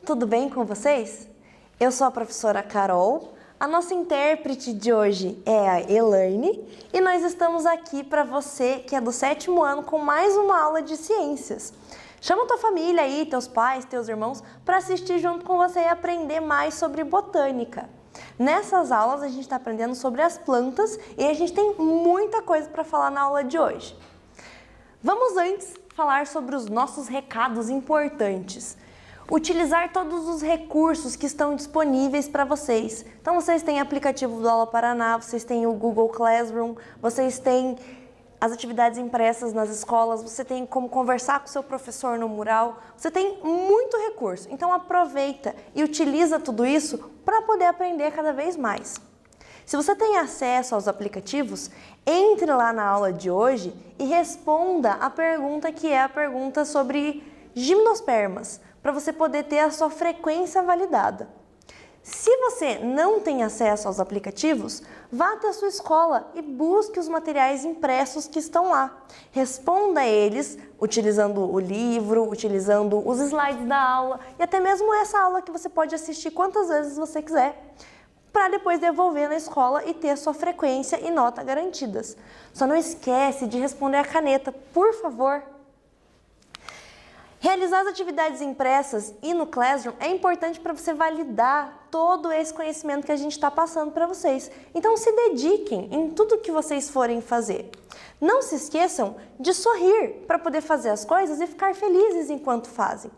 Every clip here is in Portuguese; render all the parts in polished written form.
tudo bem com vocês? Eu sou a professora Carol, a nossa intérprete de hoje é a Elaine e nós estamos aqui para você que é do 7º ano com mais uma aula de ciências. Chama tua família aí, teus pais, teus irmãos, para assistir junto com você e aprender mais sobre botânica. Nessas aulas a gente está aprendendo sobre as plantas e a gente tem muita coisa para falar na aula de hoje. Vamos antes falar sobre os nossos recados importantes. Utilizar todos os recursos que estão disponíveis para vocês. Então vocês têm aplicativo do Aula Paraná, vocês têm o Google Classroom, vocês têm as atividades impressas nas escolas, você tem como conversar com o seu professor no mural, você tem muito recurso. Então aproveita e utiliza tudo isso para poder aprender cada vez mais. Se você tem acesso aos aplicativos, entre lá na aula de hoje e responda a pergunta que é a pergunta sobre gimnospermas, para você poder ter a sua frequência validada. Se você não tem acesso aos aplicativos, vá até a sua escola e busque os materiais impressos que estão lá. Responda a eles utilizando o livro, utilizando os slides da aula e até mesmo essa aula que você pode assistir quantas vezes você quiser, para depois devolver na escola e ter a sua frequência e nota garantidas. Só não esquece de responder a caneta, por favor. Realizar as atividades impressas e no Classroom é importante para você validar todo esse conhecimento que a gente está passando para vocês. Então se dediquem em tudo que vocês forem fazer. Não se esqueçam de sorrir para poder fazer as coisas e ficar felizes enquanto fazem.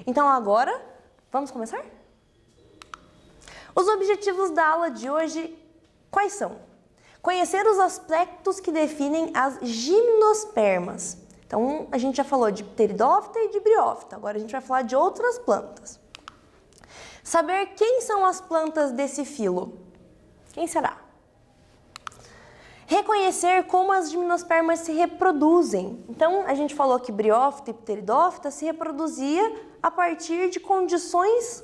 Então agora, vamos começar? Os objetivos da aula de hoje, quais são? Conhecer os aspectos que definem as gimnospermas. Então, a gente já falou de pteridófita e de briófita, agora a gente vai falar de outras plantas. Saber quem são as plantas desse filo. Quem será? Reconhecer como as gimnospermas se reproduzem. Então, a gente falou que briófita e pteridófita se reproduzia a partir de condições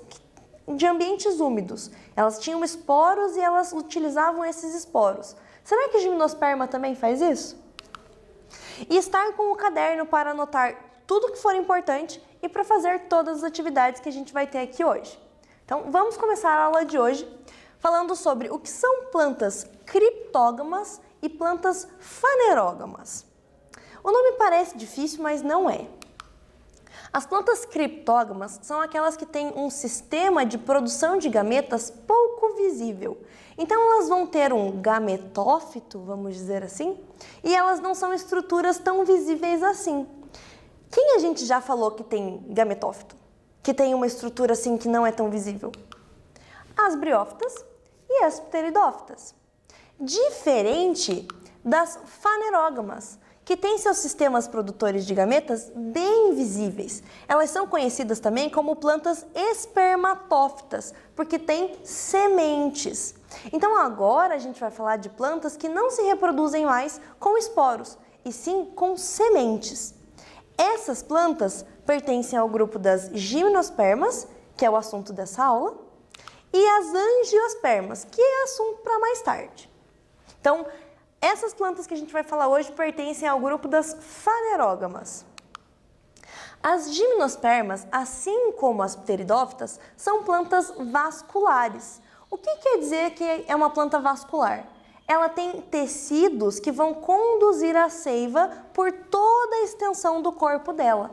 de ambientes úmidos. Elas tinham esporos e elas utilizavam esses esporos. Será que a gimnosperma também faz isso? E estar com o caderno para anotar tudo que for importante e para fazer todas as atividades que a gente vai ter aqui hoje. Então, vamos começar a aula de hoje falando sobre o que são plantas criptógamas e plantas fanerógamas. O nome parece difícil, mas não é. As plantas criptógamas são aquelas que têm um sistema de produção de gametas pouco visível. Então elas vão ter um gametófito, vamos dizer assim, e elas não são estruturas tão visíveis assim. Quem a gente já falou que tem gametófito? Que tem uma estrutura assim que não é tão visível? As briófitas e as pteridófitas. Diferente das fanerógamas, que têm seus sistemas produtores de gametas bem visíveis. Elas são conhecidas também como plantas espermatófitas, porque têm sementes. Então agora a gente vai falar de plantas que não se reproduzem mais com esporos, e sim com sementes. Essas plantas pertencem ao grupo das gimnospermas, que é o assunto dessa aula, e as angiospermas, que é assunto para mais tarde. Então, essas plantas que a gente vai falar hoje pertencem ao grupo das fanerógamas. As gimnospermas, assim como as pteridófitas, são plantas vasculares. O que quer dizer que é uma planta vascular? Ela tem tecidos que vão conduzir a seiva por toda a extensão do corpo dela.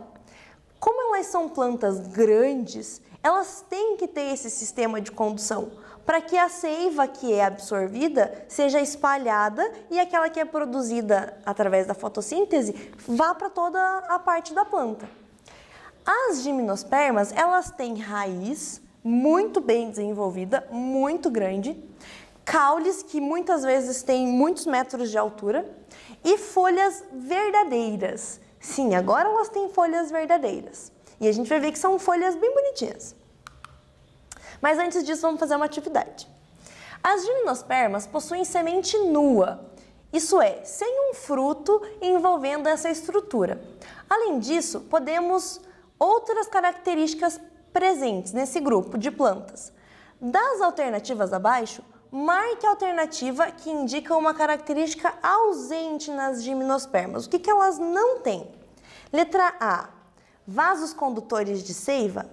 Como elas são plantas grandes, elas têm que ter esse sistema de condução, para que a seiva que é absorvida seja espalhada e aquela que é produzida através da fotossíntese vá para toda a parte da planta. As gimnospermas, elas têm raiz muito bem desenvolvida, muito grande, caules que muitas vezes têm muitos metros de altura e folhas verdadeiras. Sim, agora elas têm folhas verdadeiras. E a gente vai ver que são folhas bem bonitinhas. Mas antes disso, vamos fazer uma atividade. As gimnospermas possuem semente nua, isso é, sem um fruto envolvendo essa estrutura. Além disso, podemos outras características presentes nesse grupo de plantas. Das alternativas abaixo, marque a alternativa que indica uma característica ausente nas gimnospermas. O que elas não têm? Letra A, vasos condutores de seiva.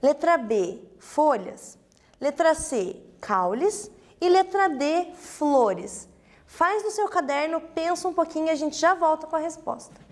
Letra B, folhas. Letra C, caules. E letra D, flores. Faz no seu caderno, pensa um pouquinho e a gente já volta com a resposta.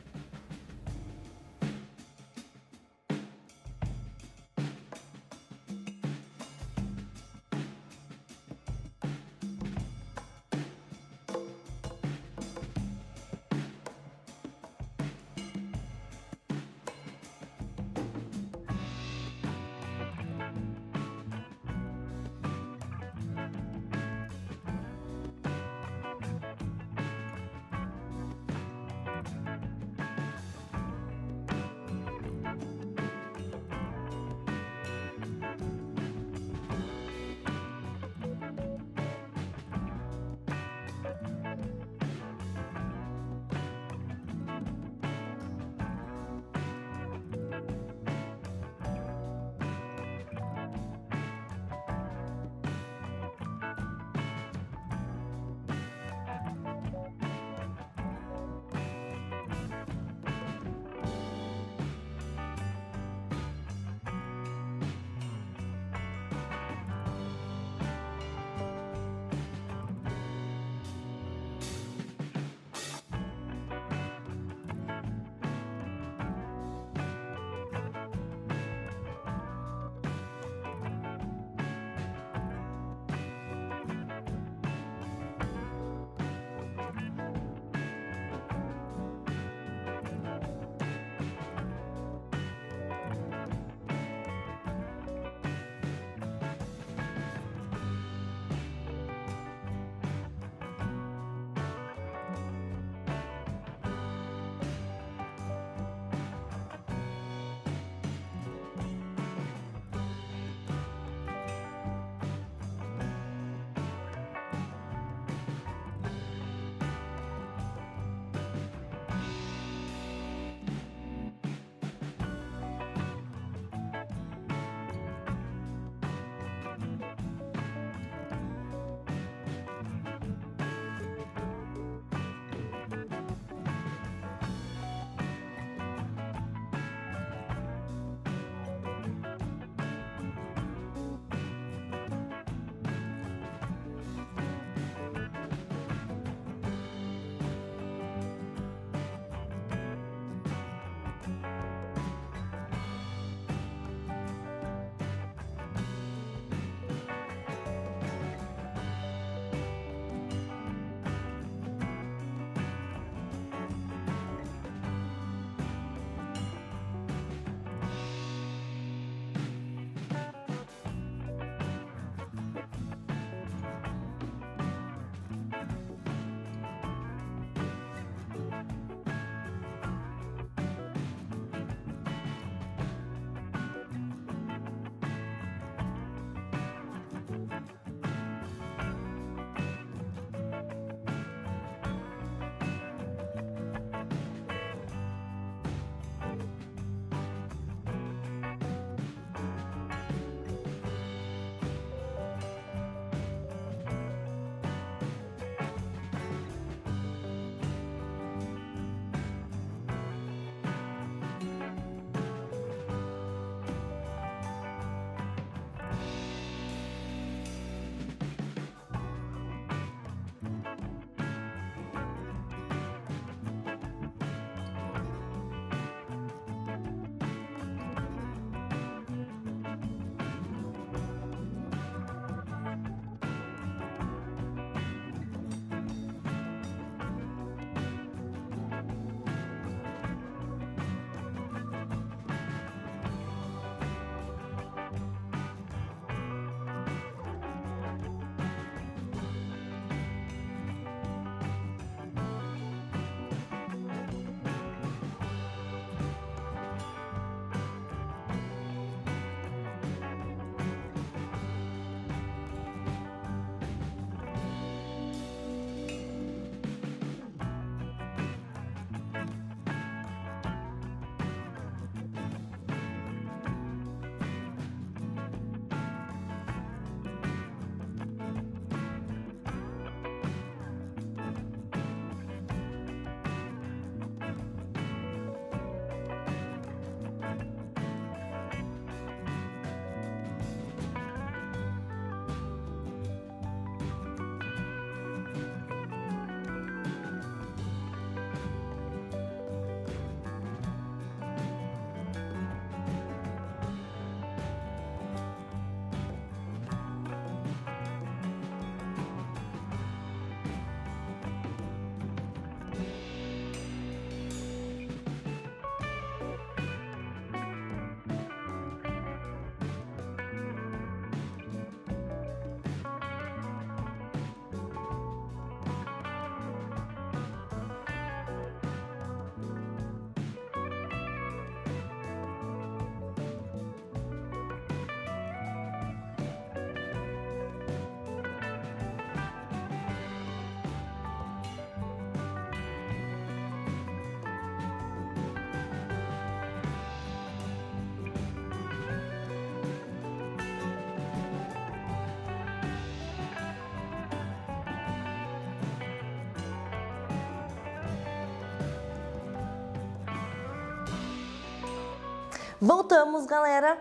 Voltamos, galera,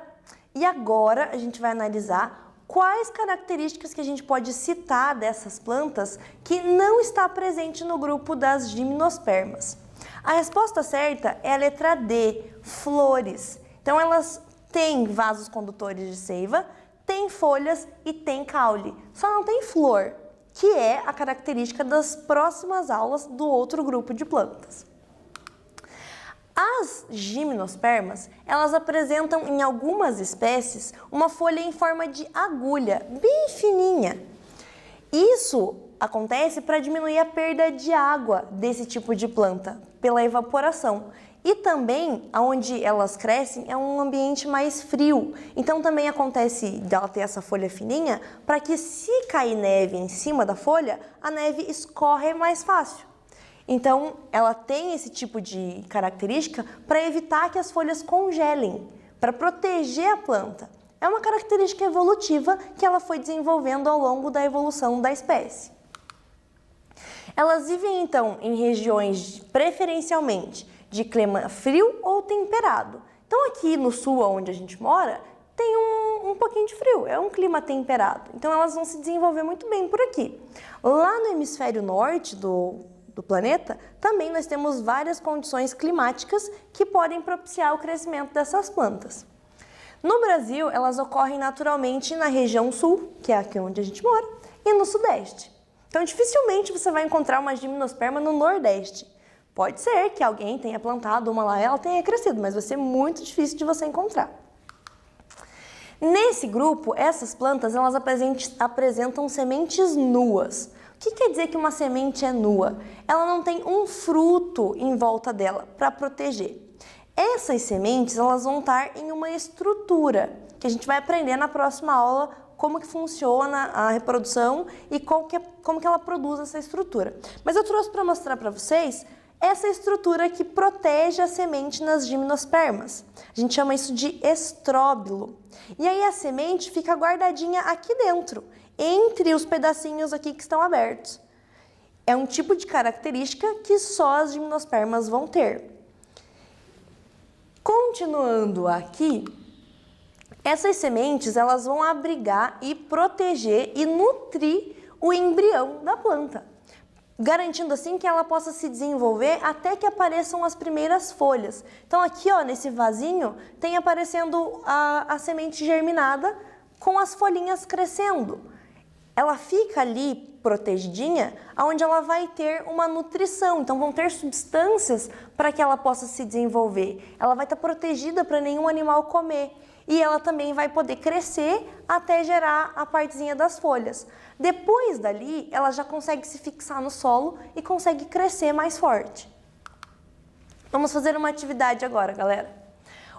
e agora a gente vai analisar quais características que a gente pode citar dessas plantas que não está presente no grupo das gimnospermas. A resposta certa é a letra D, flores. Então elas têm vasos condutores de seiva, têm folhas e têm caule, só não tem flor, que é a característica das próximas aulas do outro grupo de plantas. As gimnospermas, elas apresentam em algumas espécies uma folha em forma de agulha, bem fininha. Isso acontece para diminuir a perda de água desse tipo de planta, pela evaporação. E também, onde elas crescem, é um ambiente mais frio. Então também acontece dela ter essa folha fininha, para que se cair neve em cima da folha, a neve escorre mais fácil. Então, ela tem esse tipo de característica para evitar que as folhas congelem, para proteger a planta. É uma característica evolutiva que ela foi desenvolvendo ao longo da evolução da espécie. Elas vivem, então, em regiões preferencialmente de clima frio ou temperado. Então, aqui no sul, onde a gente mora, tem um pouquinho de frio, é um clima temperado. Então, elas vão se desenvolver muito bem por aqui. Lá no hemisfério norte do planeta, também nós temos várias condições climáticas que podem propiciar o crescimento dessas plantas. No Brasil, elas ocorrem naturalmente na região sul, que é aqui onde a gente mora, e no sudeste. Então, dificilmente você vai encontrar uma gimnosperma no nordeste. Pode ser que alguém tenha plantado uma lá e ela tenha crescido, mas vai ser muito difícil de você encontrar. Nesse grupo, essas plantas elas apresentam sementes nuas. O que quer dizer que uma semente é nua? Ela não tem um fruto em volta dela para proteger. Essas sementes elas vão estar em uma estrutura, que a gente vai aprender na próxima aula como que funciona a reprodução e como que ela produz essa estrutura. Mas eu trouxe para mostrar para vocês essa estrutura que protege a semente nas gimnospermas. A gente chama isso de estróbilo. E aí a semente fica guardadinha aqui dentro, entre os pedacinhos aqui que estão abertos. É um tipo de característica que só as gimnospermas vão ter. Continuando aqui, essas sementes elas vão abrigar e proteger e nutrir o embrião da planta, garantindo assim que ela possa se desenvolver até que apareçam as primeiras folhas. Então aqui, ó, nesse vasinho, tem aparecendo a semente germinada com as folhinhas crescendo. Ela fica ali protegidinha, onde ela vai ter uma nutrição. Então vão ter substâncias para que ela possa se desenvolver. Ela vai estar protegida para nenhum animal comer. E ela também vai poder crescer até gerar a partezinha das folhas. Depois dali, ela já consegue se fixar no solo e consegue crescer mais forte. Vamos fazer uma atividade agora, galera.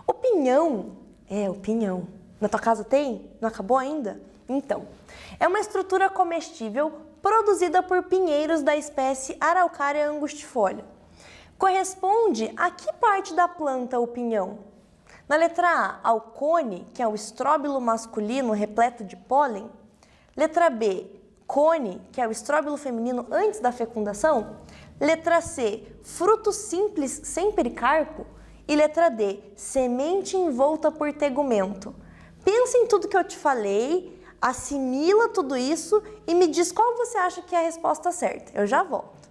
O pinhão, o pinhão. Na tua casa tem? Não acabou ainda? Então, é uma estrutura comestível produzida por pinheiros da espécie Araucária angustifolia. Corresponde a que parte da planta o pinhão? Na letra A, ao cone, que é o estróbilo masculino repleto de pólen. Letra B, cone, que é o estróbilo feminino antes da fecundação. Letra C, fruto simples sem pericarpo. E letra D, semente envolta por tegumento. Pensa em tudo que eu te falei, assimila tudo isso e me diz qual você acha que é a resposta certa. Eu já volto.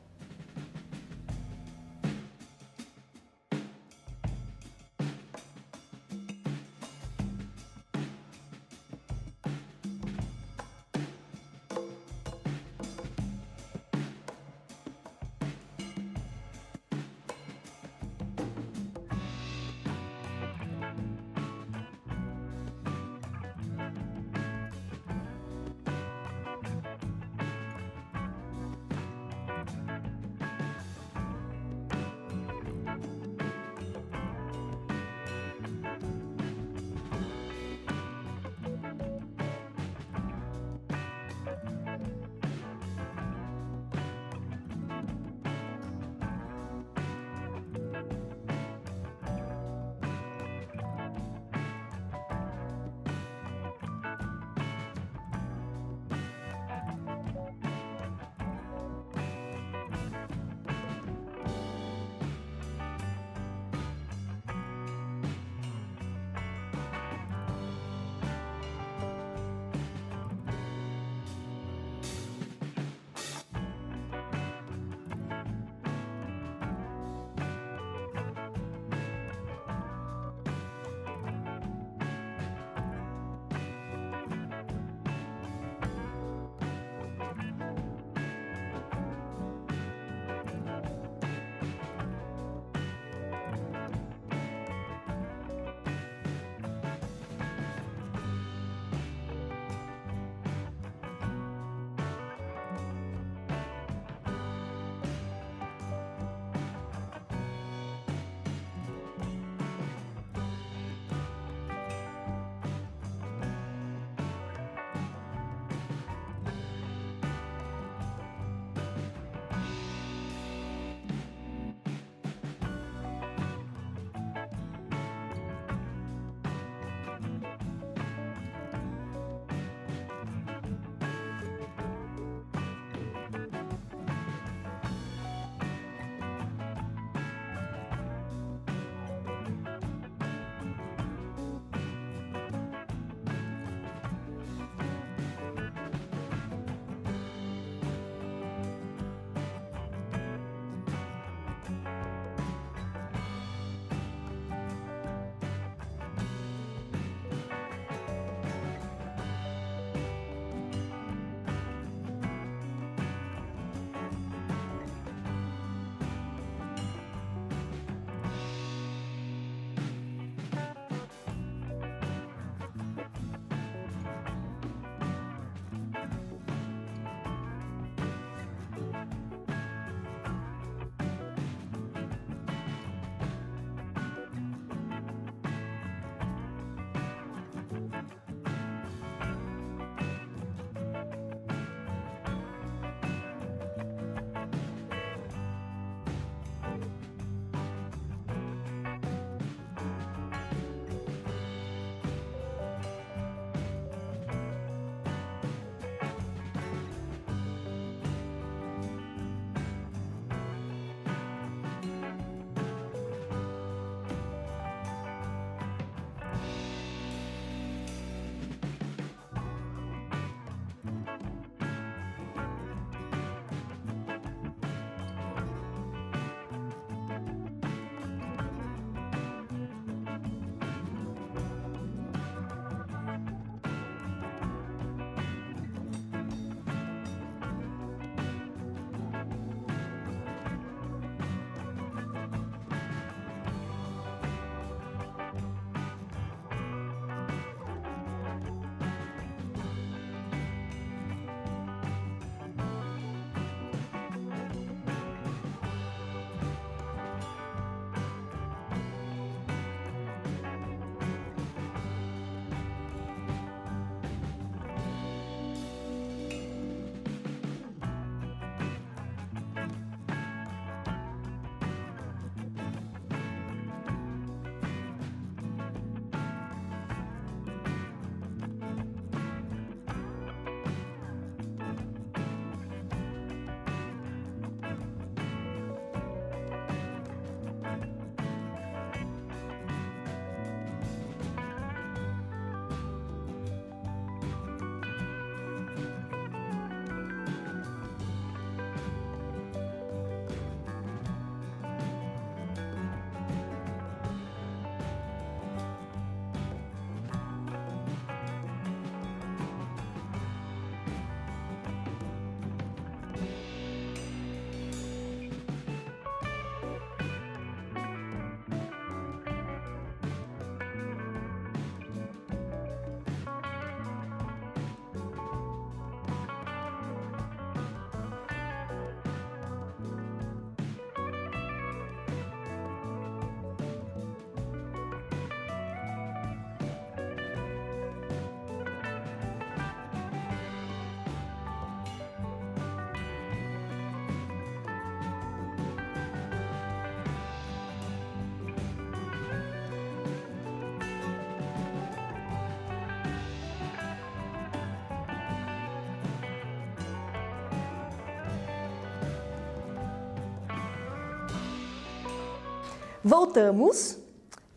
Voltamos.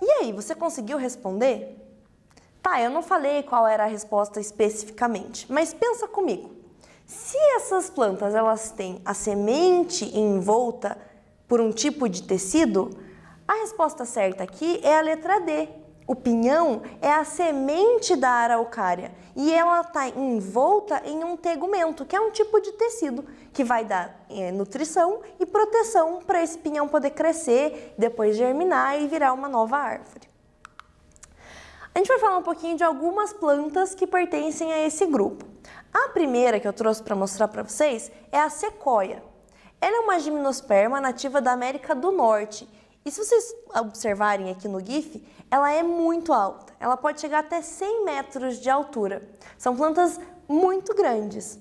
E aí, você conseguiu responder? Tá, eu não falei qual era a resposta especificamente, mas pensa comigo. Se essas plantas elas têm a semente envolta por um tipo de tecido, a resposta certa aqui é a letra D. O pinhão é a semente da araucária e ela está envolta em um tegumento, que é um tipo de tecido que vai dar nutrição e proteção para esse pinhão poder crescer, depois germinar e virar uma nova árvore. A gente vai falar um pouquinho de algumas plantas que pertencem a esse grupo. A primeira que eu trouxe para mostrar para vocês é a sequoia. Ela é uma gimnosperma nativa da América do Norte. E se vocês observarem aqui no GIF, ela é muito alta. Ela pode chegar até 100 metros de altura. São plantas muito grandes.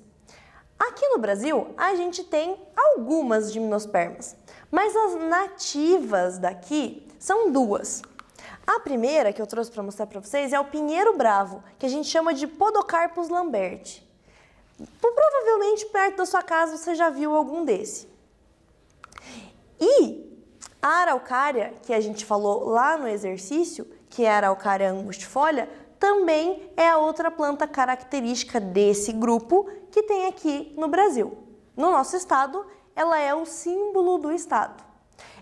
Aqui no Brasil, a gente tem algumas gimnospermas, mas as nativas daqui são duas. A primeira que eu trouxe para mostrar para vocês é o pinheiro bravo, que a gente chama de Podocarpus lamberti. Provavelmente perto da sua casa você já viu algum desse. E a araucária, que a gente falou lá no exercício, que é a araucária angustifolia, também é a outra planta característica desse grupo que tem aqui no Brasil. No nosso estado, ela é o símbolo do estado.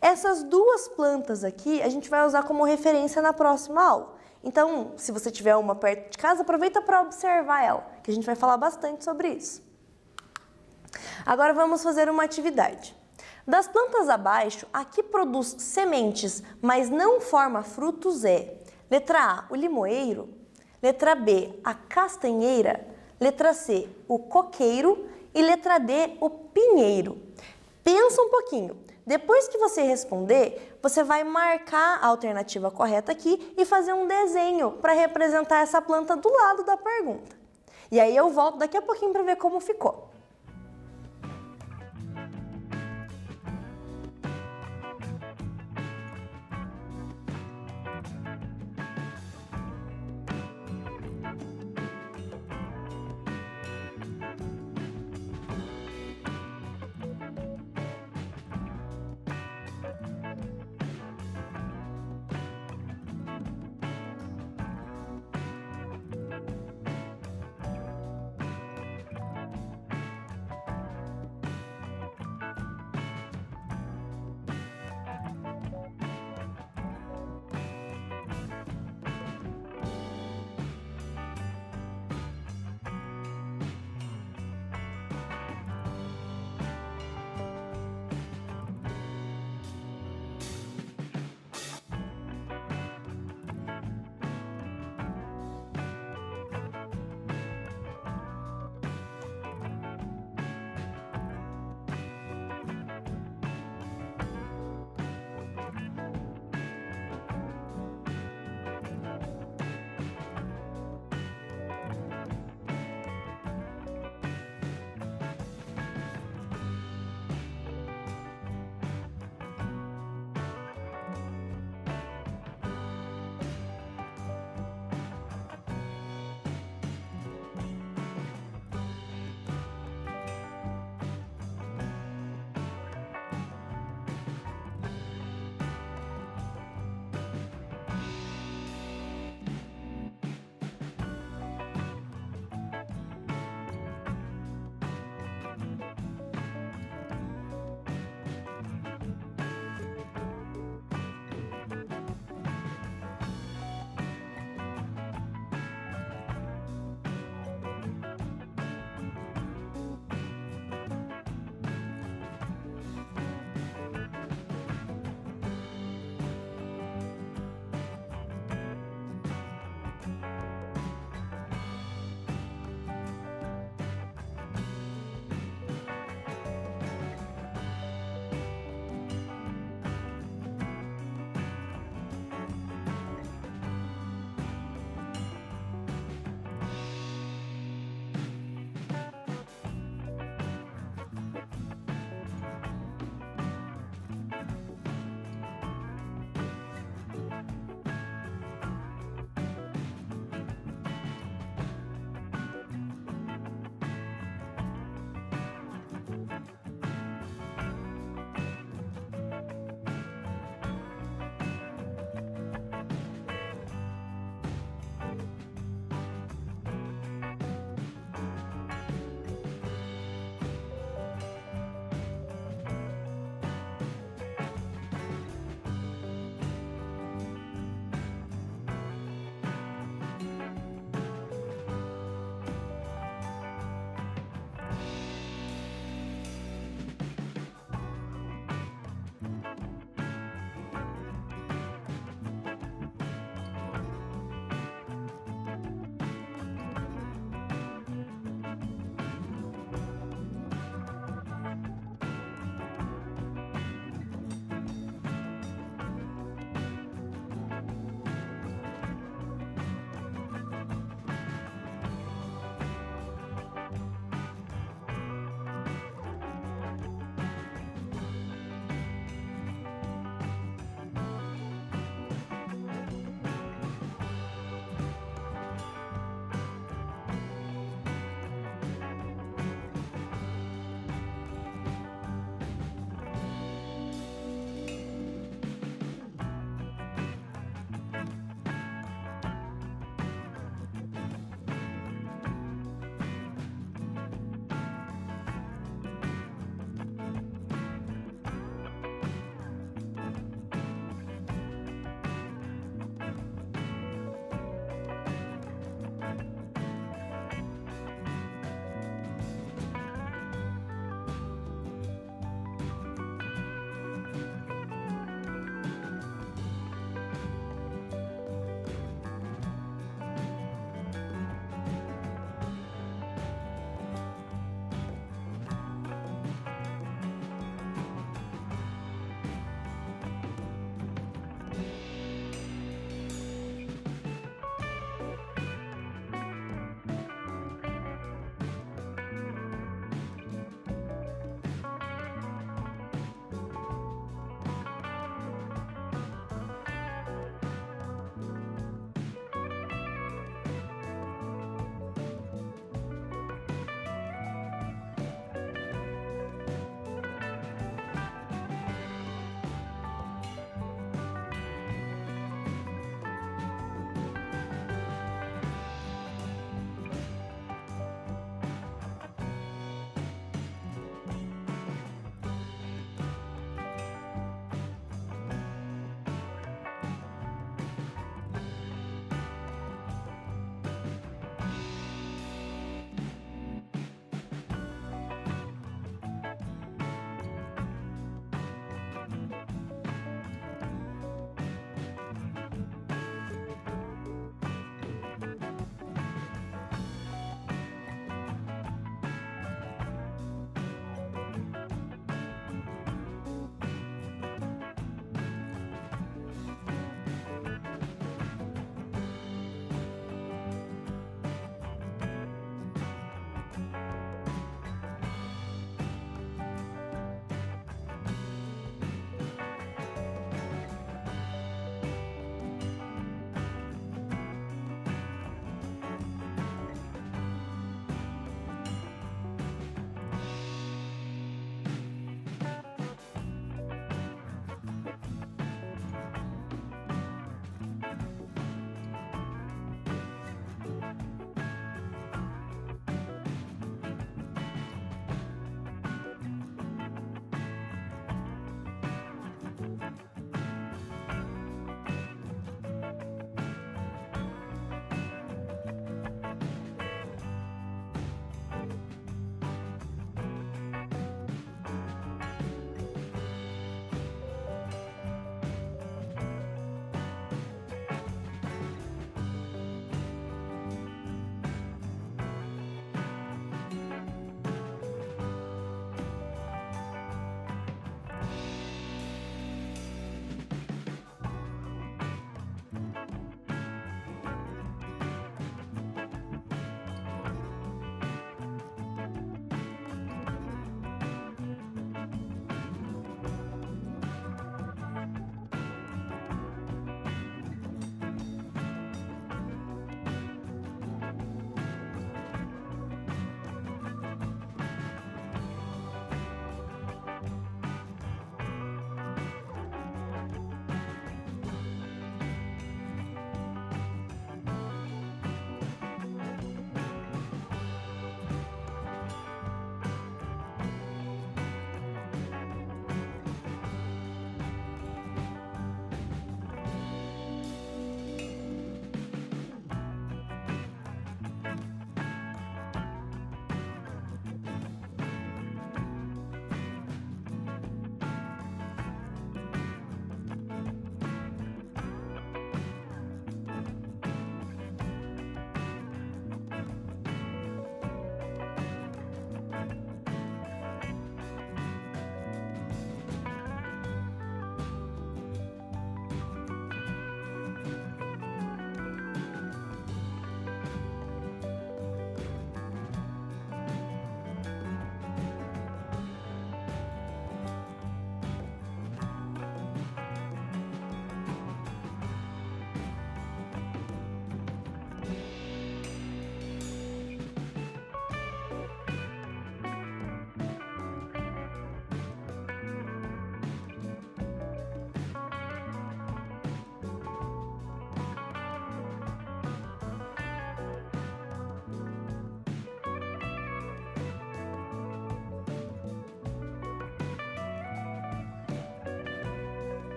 Essas duas plantas aqui a gente vai usar como referência na próxima aula. Então, se você tiver uma perto de casa, aproveita para observar ela, que a gente vai falar bastante sobre isso. Agora vamos fazer uma atividade. Das plantas abaixo, a que produz sementes, mas não forma frutos é letra A, o limoeiro, letra B, a castanheira, letra C, o coqueiro e letra D, o pinheiro. Pensa um pouquinho. Depois que você responder, você vai marcar a alternativa correta aqui e fazer um desenho para representar essa planta do lado da pergunta. E aí eu volto daqui a pouquinho para ver como ficou.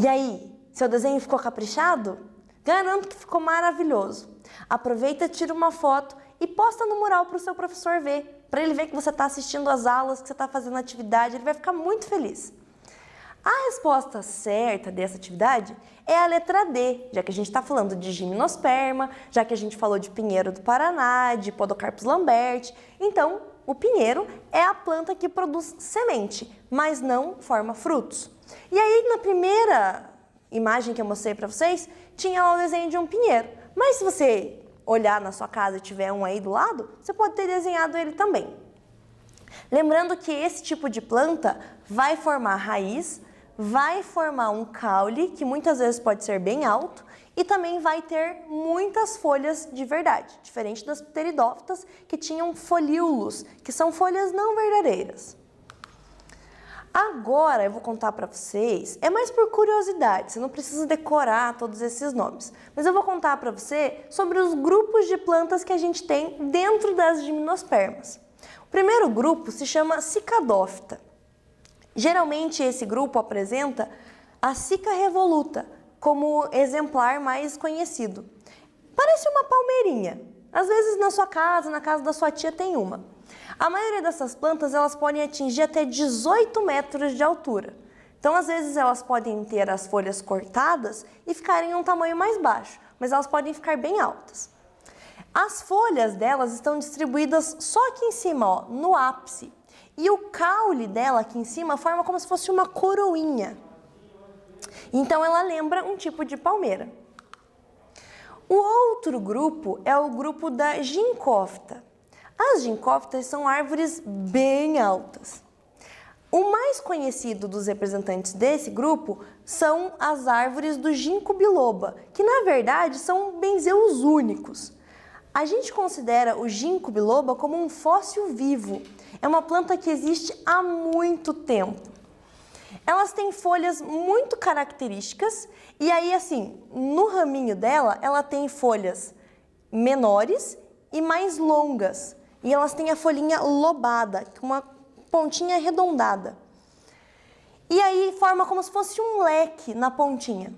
E aí, seu desenho ficou caprichado? Garanto que ficou maravilhoso. Aproveita, tira uma foto e posta no mural para o seu professor ver, para ele ver que você está assistindo às aulas, que você está fazendo a atividade, ele vai ficar muito feliz. A resposta certa dessa atividade é a letra D, já que a gente está falando de gimnosperma, já que a gente falou de pinheiro do Paraná, de Podocarpus lamberti. Então, o pinheiro é a planta que produz semente, mas não forma frutos. E aí, na primeira imagem que eu mostrei para vocês, tinha lá o desenho de um pinheiro. Mas se você olhar na sua casa e tiver um aí do lado, você pode ter desenhado ele também. Lembrando que esse tipo de planta vai formar raiz, vai formar um caule, que muitas vezes pode ser bem alto, e também vai ter muitas folhas de verdade, diferente das pteridófitas que tinham folíolos, que são folhas não verdadeiras. Agora eu vou contar para vocês, é mais por curiosidade, você não precisa decorar todos esses nomes, mas eu vou contar para você sobre os grupos de plantas que a gente tem dentro das gimnospermas. O primeiro grupo se chama Cicadófita. Geralmente esse grupo apresenta a Cica revoluta como exemplar mais conhecido. Parece uma palmeirinha. Às vezes na sua casa, na casa da sua tia tem uma. A maioria dessas plantas elas podem atingir até 18 metros de altura. Então às vezes elas podem ter as folhas cortadas e ficarem em um tamanho mais baixo, mas elas podem ficar bem altas. As folhas delas estão distribuídas só aqui em cima, ó, no ápice. E o caule dela aqui em cima forma como se fosse uma coroinha. Então ela lembra um tipo de palmeira. O outro grupo é o grupo da gincófita. As gincófitas são árvores bem altas. O mais conhecido dos representantes desse grupo são as árvores do ginkgo biloba, que na verdade são benzeus únicos. A gente considera o ginkgo biloba como um fóssil vivo. É uma planta que existe há muito tempo. Elas têm folhas muito características e aí assim, no raminho dela, ela tem folhas menores e mais longas. E elas têm a folhinha lobada, com uma pontinha arredondada. E aí forma como se fosse um leque na pontinha.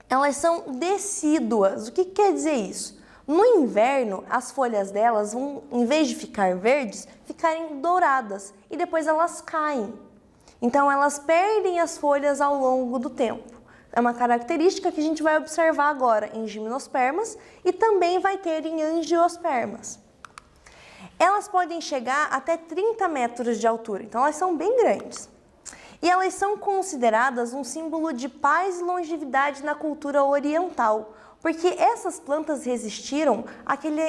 Elas são decíduas. O que quer dizer isso? No inverno, as folhas delas vão, em vez de ficar verdes, ficarem douradas e depois elas caem. Então elas perdem as folhas ao longo do tempo. É uma característica que a gente vai observar agora em gimnospermas e também vai ter em angiospermas. Elas podem chegar até 30 metros de altura, então elas são bem grandes. E elas são consideradas um símbolo de paz e longevidade na cultura oriental, porque essas plantas resistiram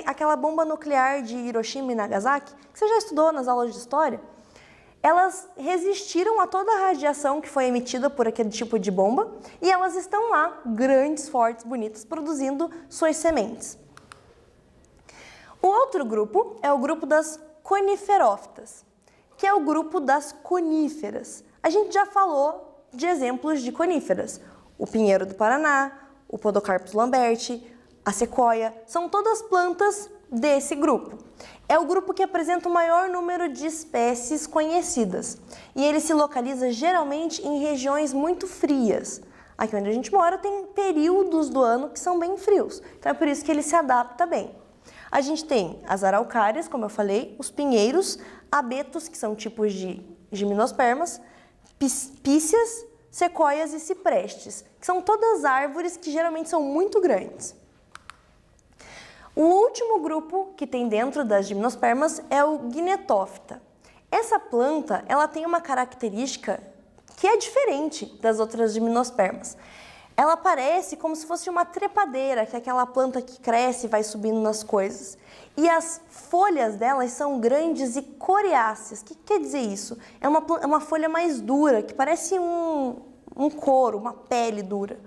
àquela bomba nuclear de Hiroshima e Nagasaki, que você já estudou nas aulas de história. Elas resistiram a toda a radiação que foi emitida por aquele tipo de bomba e elas estão lá, grandes, fortes, bonitas, produzindo suas sementes. O outro grupo é o grupo das coniferófitas, que é o grupo das coníferas. A gente já falou de exemplos de coníferas. O pinheiro do Paraná, o Podocarpus lamberti, a sequoia, são todas plantas desse grupo. É o grupo que apresenta o maior número de espécies conhecidas. E ele se localiza geralmente em regiões muito frias. Aqui onde a gente mora tem períodos do ano que são bem frios. Então é por isso que ele se adapta bem. A gente tem as araucárias, como eu falei, os pinheiros, abetos, que são tipos de gimnospermas, píceas, sequoias e ciprestes, que são todas árvores que geralmente são muito grandes. O último grupo que tem dentro das gimnospermas é o Gnetophyta. Essa planta ela tem uma característica que é diferente das outras gimnospermas. Ela parece como se fosse uma trepadeira, que é aquela planta que cresce e vai subindo nas coisas. E as folhas delas são grandes e coriáceas. O que quer dizer isso? É uma folha mais dura, que parece um couro, uma pele dura.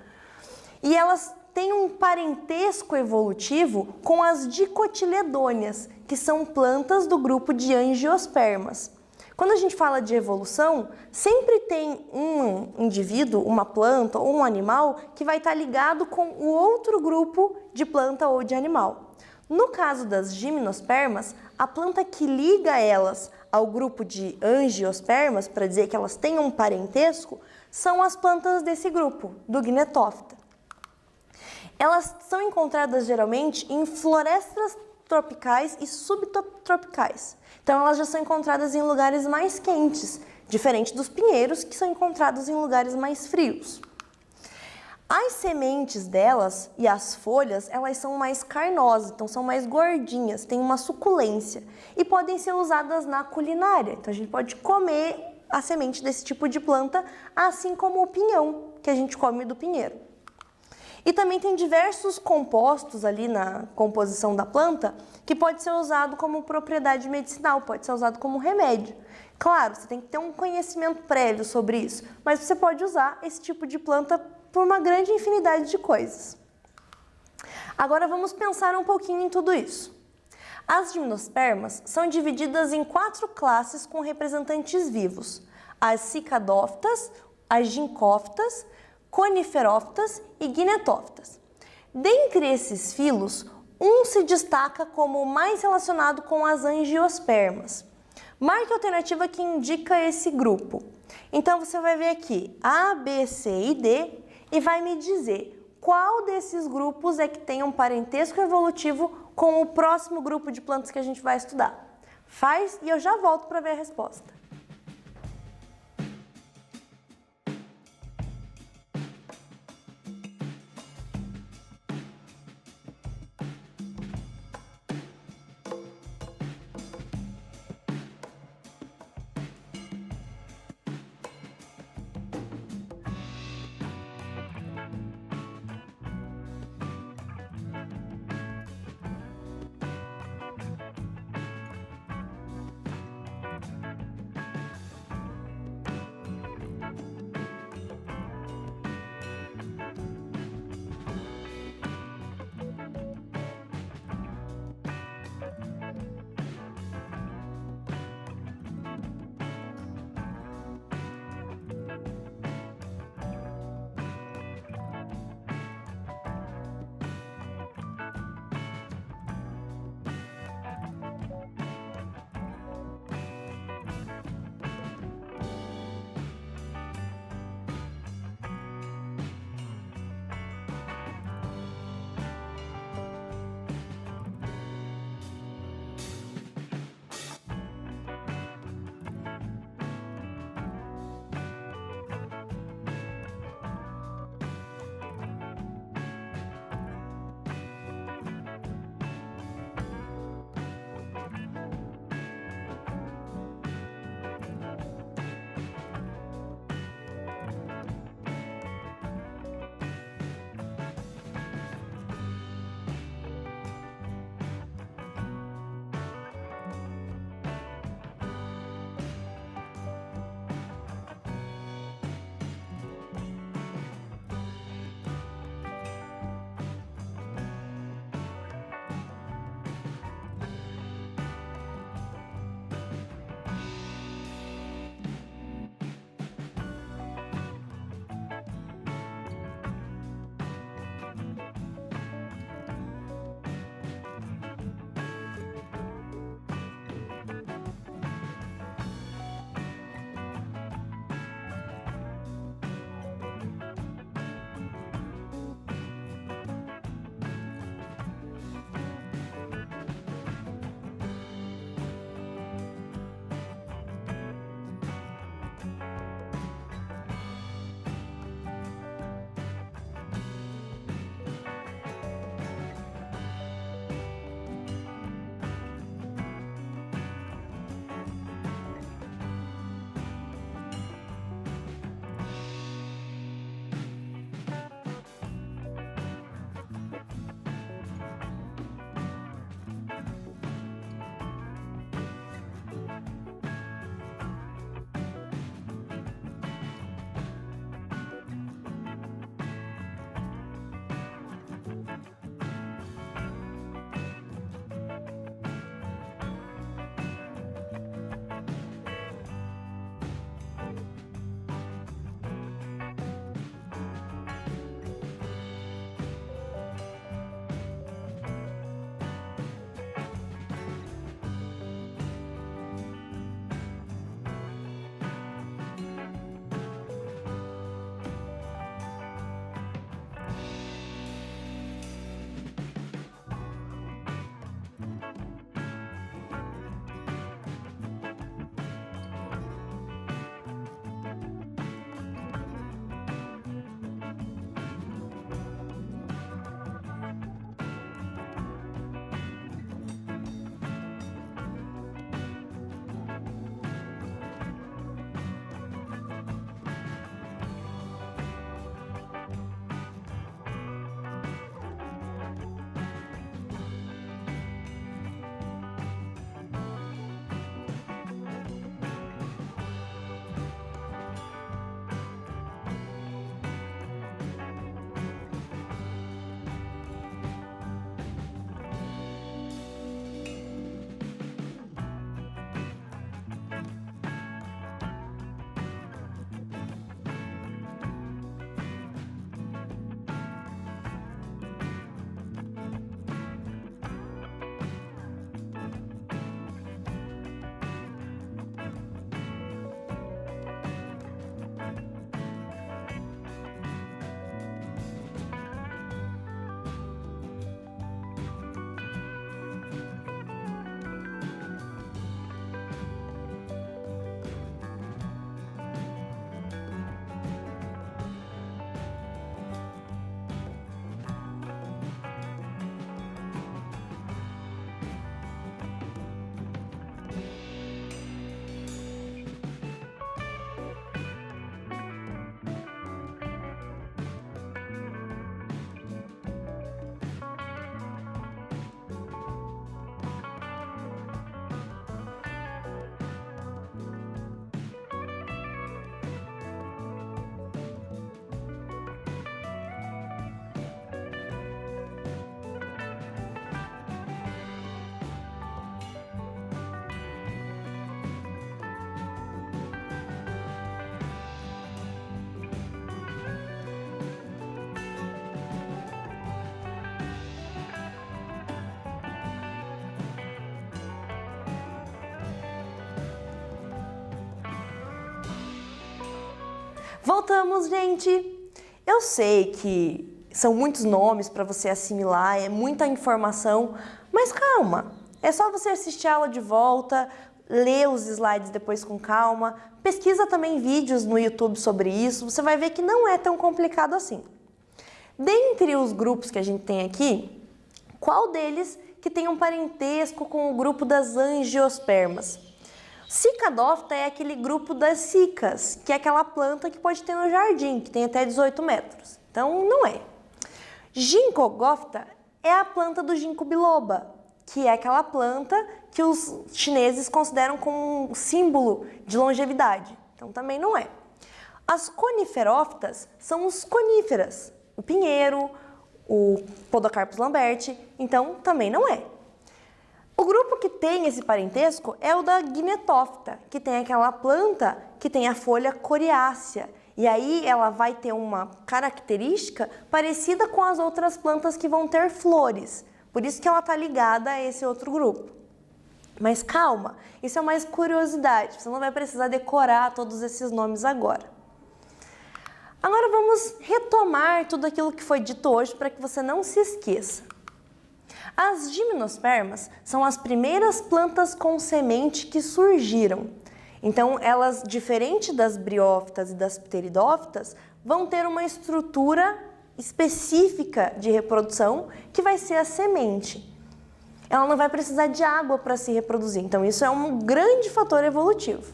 E elas têm um parentesco evolutivo com as dicotiledôneas, que são plantas do grupo de angiospermas. Quando a gente fala de evolução, sempre tem um indivíduo, uma planta ou um animal que vai estar ligado com o outro grupo de planta ou de animal. No caso das gimnospermas, a planta que liga elas ao grupo de angiospermas, para dizer que elas têm um parentesco, são as plantas desse grupo, do Gnetophyta. Elas são encontradas geralmente em florestas tropicais e subtropicais. Então, elas já são encontradas em lugares mais quentes, diferente dos pinheiros, que são encontrados em lugares mais frios. As sementes delas e as folhas, elas são mais carnosas, então são mais gordinhas, têm uma suculência e podem ser usadas na culinária. Então, a gente pode comer a semente desse tipo de planta, assim como o pinhão, que a gente come do pinheiro. E também tem diversos compostos ali na composição da planta que pode ser usado como propriedade medicinal, pode ser usado como remédio. Claro, você tem que ter um conhecimento prévio sobre isso, mas você pode usar esse tipo de planta por uma grande infinidade de coisas. Agora vamos pensar um pouquinho em tudo isso. As gimnospermas são divididas em 4 classes com representantes vivos: as cicadófitas, as gincófitas, coniferófitas e gnetófitas. Dentre esses filos, um se destaca como o mais relacionado com as angiospermas. Marque a alternativa que indica esse grupo. Então você vai ver aqui A, B, C e D e vai me dizer qual desses grupos é que tem um parentesco evolutivo com o próximo grupo de plantas que a gente vai estudar. Faz e eu já volto para ver a resposta. Voltamos, gente! Eu sei que são muitos nomes para você assimilar, é muita informação, mas calma! É só você assistir a aula de volta, ler os slides depois com calma, pesquisa também vídeos no YouTube sobre isso, você vai ver que não é tão complicado assim. Dentre os grupos que a gente tem aqui, qual deles que tem um parentesco com o grupo das angiospermas? Cicadófita é aquele grupo das cicas, que é aquela planta que pode ter no jardim, que tem até 18 metros. Então, não é. Ginkgófita é a planta do ginkgo biloba, que é aquela planta que os chineses consideram como um símbolo de longevidade. Então, também não é. As coniferófitas são os coníferas, o pinheiro, o Podocarpus lamberti, então também não é. O grupo que tem esse parentesco é o da Gnetophyta, que tem aquela planta que tem a folha coriácea. E aí ela vai ter uma característica parecida com as outras plantas que vão ter flores. Por isso que ela está ligada a esse outro grupo. Mas calma, isso é mais curiosidade, você não vai precisar decorar todos esses nomes agora. Agora vamos retomar tudo aquilo que foi dito hoje para que você não se esqueça. As gimnospermas são as primeiras plantas com semente que surgiram. Então, elas, diferente das briófitas e das pteridófitas, vão ter uma estrutura específica de reprodução que vai ser a semente. Ela não vai precisar de água para se reproduzir, então isso é um grande fator evolutivo.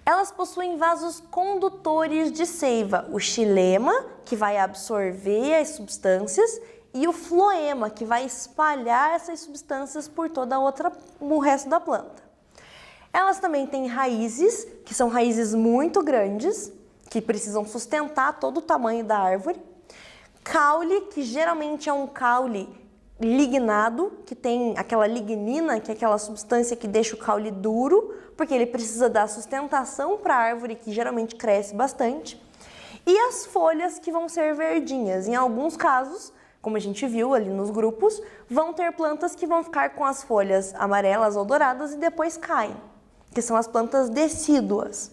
Elas possuem vasos condutores de seiva, o xilema, que vai absorver as substâncias, e o floema, que vai espalhar essas substâncias por toda o resto da planta. Elas também têm raízes, que são raízes muito grandes, que precisam sustentar todo o tamanho da árvore. Caule, que geralmente é um caule lignado, que tem aquela lignina, que é aquela substância que deixa o caule duro, porque ele precisa dar sustentação para a árvore, que geralmente cresce bastante. E as folhas, que vão ser verdinhas. Em alguns casos, como a gente viu ali nos grupos, vão ter plantas que vão ficar com as folhas amarelas ou douradas e depois caem, que são as plantas decíduas.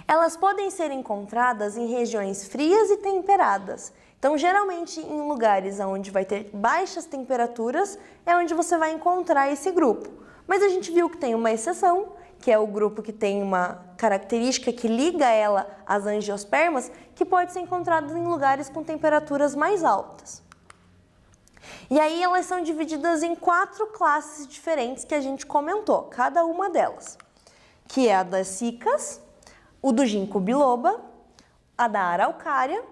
Elas podem ser encontradas em regiões frias e temperadas. Então, geralmente, em lugares onde vai ter baixas temperaturas, é onde você vai encontrar esse grupo. Mas a gente viu que tem uma exceção, que é o grupo que tem uma característica que liga ela às angiospermas, que pode ser encontrado em lugares com temperaturas mais altas. E aí elas são divididas em 4 classes diferentes que a gente comentou, cada uma delas, que é a das cicas, o do ginkgo biloba, a da araucária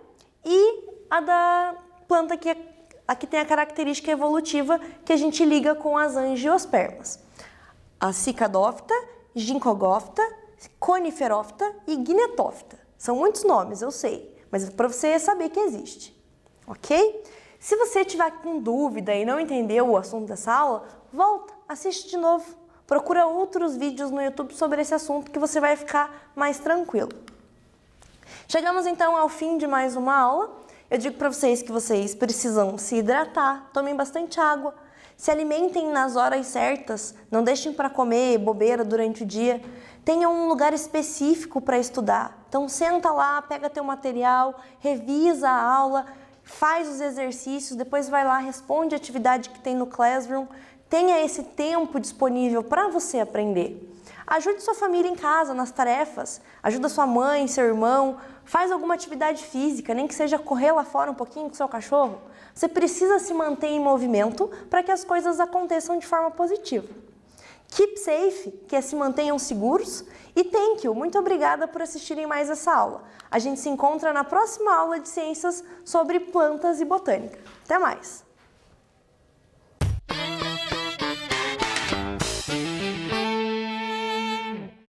e a da planta que tem a característica evolutiva que a gente liga com as angiospermas. A cicadófita, ginkgófita, coniferófita e gnetophyta. São muitos nomes, eu sei, mas é para você saber que existe, ok? Se você tiver com dúvida e não entendeu o assunto dessa aula, volta, assiste de novo. Procura outros vídeos no YouTube sobre esse assunto que você vai ficar mais tranquilo. Chegamos então ao fim de mais uma aula. Eu digo para vocês que vocês precisam se hidratar, tomem bastante água, se alimentem nas horas certas, não deixem para comer bobeira durante o dia, tenham um lugar específico para estudar. Então senta lá, pega teu material, revisa a aula, faz os exercícios, depois vai lá, responde a atividade que tem no Classroom, tenha esse tempo disponível para você aprender. Ajude sua família em casa, nas tarefas, ajuda sua mãe, seu irmão, faz alguma atividade física, nem que seja correr lá fora um pouquinho com seu cachorro. Você precisa se manter em movimento para que as coisas aconteçam de forma positiva. Keep safe, que é se mantenham seguros, e thank you, muito obrigada por assistirem mais essa aula. A gente se encontra na próxima aula de ciências sobre plantas e botânica. Até mais!